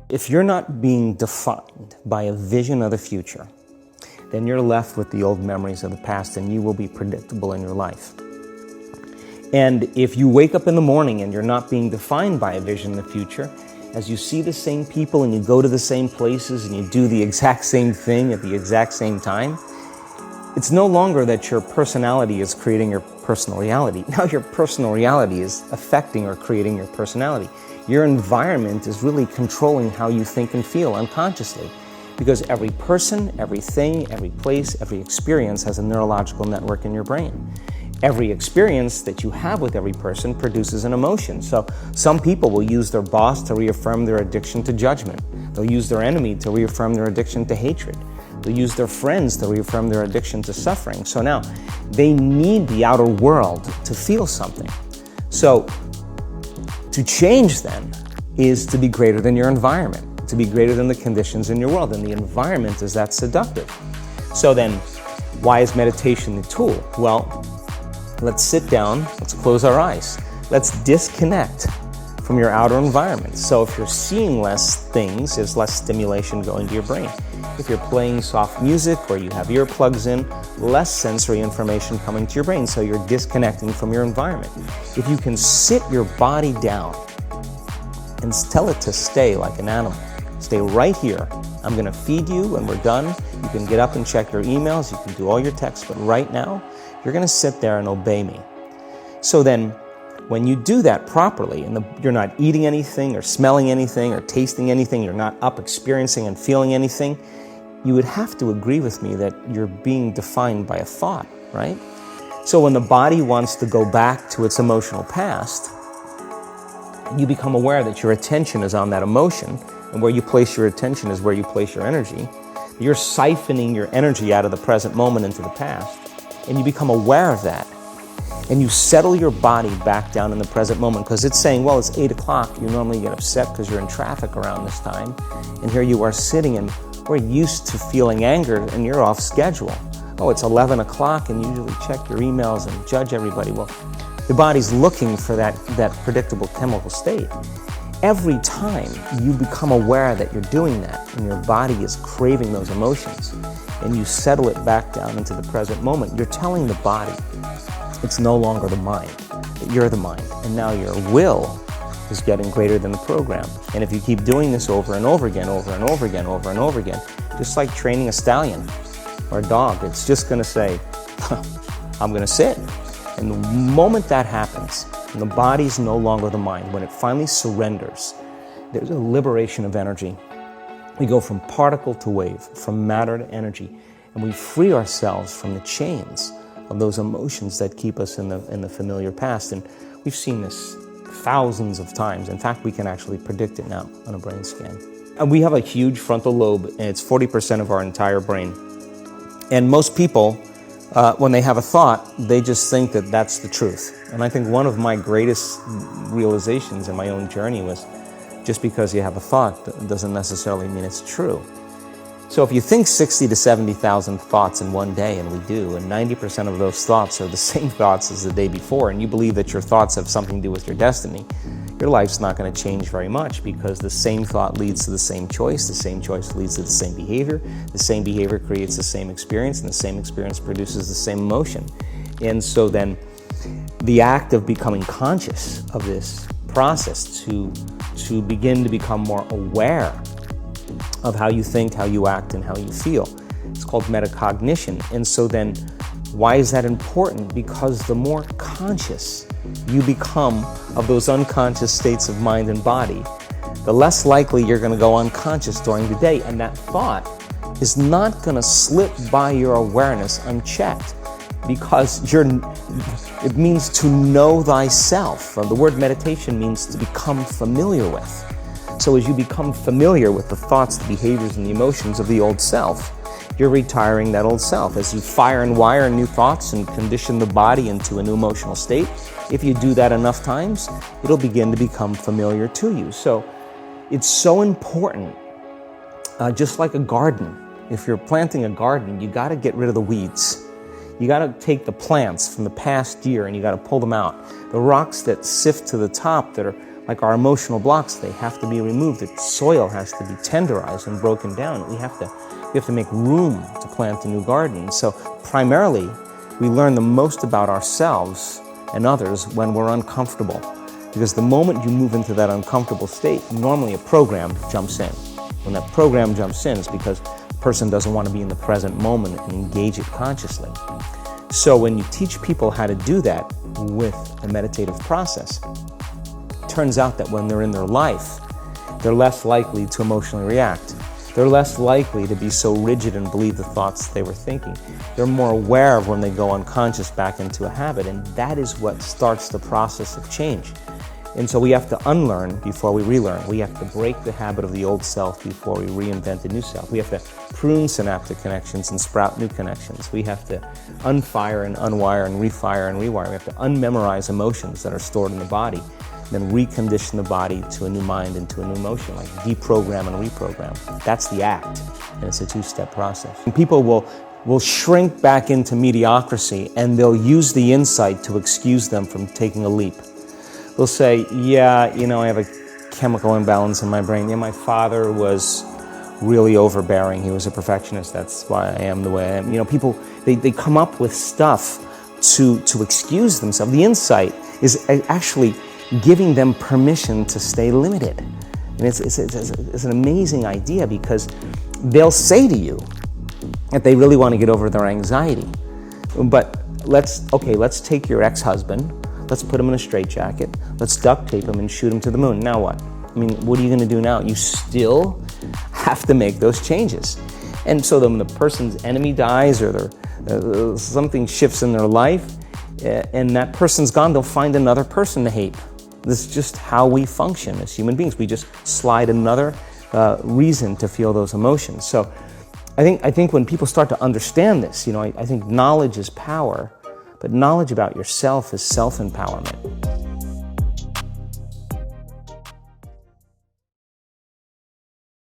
If you're not being defined by a vision of the future, then you're left with the old memories of the past and you will be predictable in your life. And if you wake up in the morning and you're not being defined by a vision in the future, as you see the same people and you go to the same places and you do the exact same thing at the exact same time, it's no longer that your personality is creating your personal reality. Now your personal reality is affecting or creating your personality. Your environment is really controlling how you think and feel unconsciously, because every person, everything, every place, every experience has a neurological network in your brain. Every experience that you have with every person produces an emotion. So some people will use their boss to reaffirm their addiction to judgment. They'll use their enemy to reaffirm their addiction to hatred. They'll use their friends to reaffirm their addiction to suffering. So now they need the outer world to feel something. So to change then is to be greater than your environment, to be greater than the conditions in your world. And the environment is that seductive. So then why is meditation the tool? Well, let's sit down, let's close our eyes. Let's disconnect from your outer environment. So if you're seeing less things, there's less stimulation going to your brain. If you're playing soft music or you have earplugs in, less sensory information coming to your brain, so you're disconnecting from your environment. If you can sit your body down and tell it to stay like an animal, stay right here. I'm gonna feed you when we're done. You can get up and check your emails, you can do all your texts, but right now, you're gonna sit there and obey me. So then, when you do that properly, and you're not eating anything or smelling anything or tasting anything, you're not up experiencing and feeling anything, you would have to agree with me that you're being defined by a thought, right? So when the body wants to go back to its emotional past, you become aware that your attention is on that emotion, and where you place your attention is where you place your energy. You're siphoning your energy out of the present moment into the past, and you become aware of that. And you settle your body back down in the present moment, because it's saying, well, it's 8 o'clock. You normally get upset because you're in traffic around this time. And here you are sitting, and we're used to feeling anger, and you're off schedule. Oh, it's 11 o'clock, and you usually check your emails and judge everybody. Well, the body's looking for that predictable chemical state. Every time you become aware that you're doing that, and your body is craving those emotions, and you settle it back down into the present moment, you're telling the body, it's no longer the mind, that you're the mind, and now your will is getting greater than the program. And if you keep doing this over and over again, over and over again, over and over again, just like training a stallion or a dog, it's just gonna say, I'm gonna sit. And the moment that happens, and the body's no longer the mind, when it finally surrenders, there's a liberation of energy. We go from particle to wave, from matter to energy, and we free ourselves from the chains of those emotions that keep us in the familiar past. And we've seen this thousands of times. In fact, we can actually predict it now on a brain scan. And we have a huge frontal lobe, and it's 40% of our entire brain. And most people, when they have a thought, they just think that that's the truth. And I think one of my greatest realizations in my own journey was, just because you have a thought doesn't necessarily mean it's true. So if you think 60 to 70,000 thoughts in one day, and we do, and 90% of those thoughts are the same thoughts as the day before, and you believe that your thoughts have something to do with your destiny, your life's not going to change very much, because the same thought leads to the same choice leads to the same behavior creates the same experience, and the same experience produces the same emotion. And so then the act of becoming conscious of this process to begin to become more aware of how you think, how you act, and how you feel. It's called metacognition. And so then, why is that important? Because the more conscious you become of those unconscious states of mind and body, the less likely you're going to go unconscious during the day. And that thought is not going to slip by your awareness unchecked, because it means to know thyself. The word meditation means to become familiar with. So as you become familiar with the thoughts, the behaviors, and the emotions of the old self, you're retiring that old self. As you fire and wire new thoughts and condition the body into a new emotional state, if you do that enough times, it'll begin to become familiar to you. So it's so important, just like a garden. If you're planting a garden, you got to get rid of the weeds. You got to take the plants from the past year and you got to pull them out. The rocks that sift to the top that are Like our emotional blocks, they have to be removed. The soil has to be tenderized and broken down. We have to make room to plant a new garden. So primarily, we learn the most about ourselves and others when we're uncomfortable. Because the moment you move into that uncomfortable state, normally a program jumps in. When that program jumps in, it's because the person doesn't want to be in the present moment and engage it consciously. So when you teach people how to do that with a meditative process, it turns out that when they're in their life, they're less likely to emotionally react. They're less likely to be so rigid and believe the thoughts they were thinking. They're more aware of when they go unconscious back into a habit, and that is what starts the process of change. And so we have to unlearn before we relearn. We have to break the habit of the old self before we reinvent a new self. We have to prune synaptic connections and sprout new connections. We have to unfire and unwire and refire and rewire. We have to unmemorize emotions that are stored in the body, then recondition the body to a new mind and to a new emotion, like deprogram and reprogram. That's the act, and it's a two-step process. And people will shrink back into mediocrity, and they'll use the insight to excuse them from taking a leap. They'll say, yeah, I have a chemical imbalance in my brain. Yeah, my father was really overbearing. He was a perfectionist. That's why I am the way I am. People, they come up with stuff to excuse themselves. The insight is actually giving them permission to stay limited. And it's an amazing idea, because they'll say to you that they really want to get over their anxiety. But let's take your ex-husband. Let's put him in a straitjacket. Let's duct tape him and shoot him to the moon. Now what? What are you going to do now? You still have to make those changes. And so then when the person's enemy dies, or something shifts in their life, and that person's gone, they'll find another person to hate. This is just how we function as human beings. We just slide another reason to feel those emotions. So I think when people start to understand this, I think knowledge is power. But knowledge about yourself is self-empowerment.